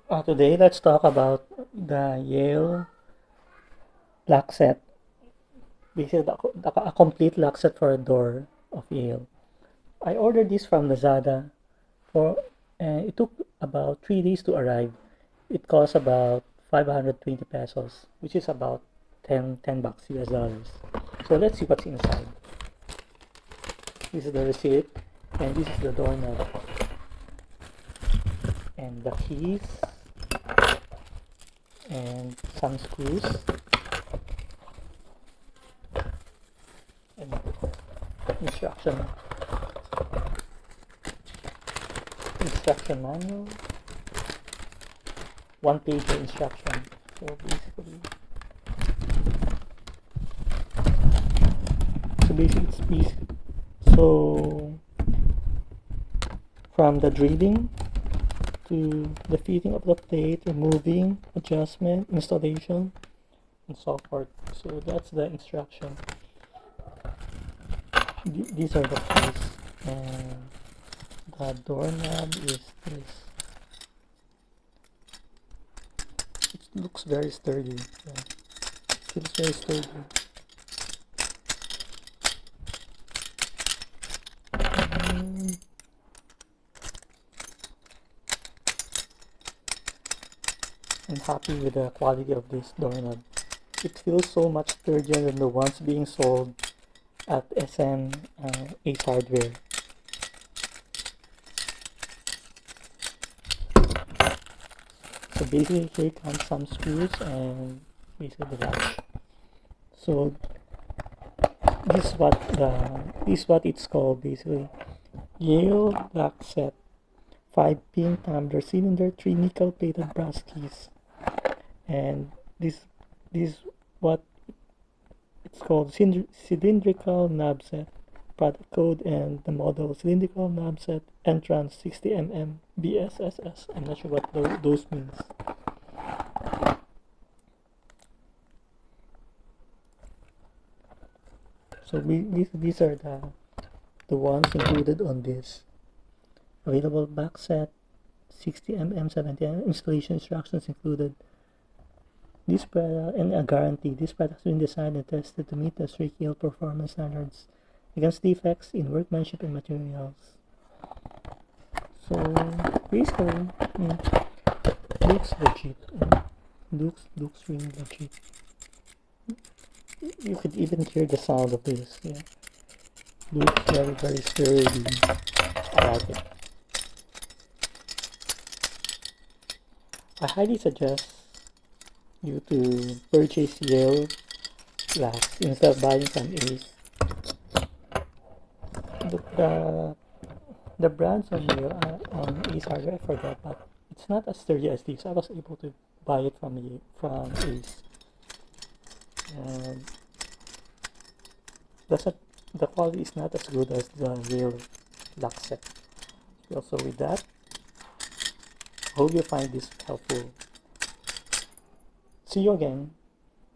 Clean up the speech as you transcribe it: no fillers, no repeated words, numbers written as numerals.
Today, let's talk about the Yale Lockset. Basically, a complete Lockset for a door of Yale. I ordered this from Lazada for, and it took about 3 days to arrive. It cost about 520 pesos, which is about 10 bucks US dollars. So let's see what's inside. This is the receipt, and this is the doorknob, and the keys, and some screws, and instruction manual, one page of instruction. So basically, it's basic. So from the drilling to the fitting of the plate, removing, adjustment, installation, and so forth. So that's the instruction. These are the keys, and the doorknob is this. It looks very sturdy. Yeah. It feels very sturdy. I'm happy with the quality of this doorknob. It feels so much sturdier than the ones being sold at SM Ace Hardware. So basically, here comes some screws and basically the latch. So this is what it's called basically. Yale Lockset 5-pin tumbler cylinder, 3 nickel-plated brass keys, and this what it's called cylindrical knob set. Product code and the model cylindrical knob set entrance 60mm BSSS. I'm not sure what those means. So these are the ones included on this. Available back set, 60mm, 70mm, installation instructions included. This product and a guarantee. This product has been designed and tested to meet the strict Yale performance standards against defects in workmanship and materials. So basically, looks legit. Looks really legit. You could even hear the sound of this. Yeah, looks very sturdy. I like it. I highly suggest you to purchase Yale last instead of buying from Ace. The brands on Yale on Ace Hardware, I forgot, but it's not as sturdy as these. I was able to buy it from Ace, and the quality is not as good as the Yale Lockset. Also, with that, hope you find this helpful. See you again.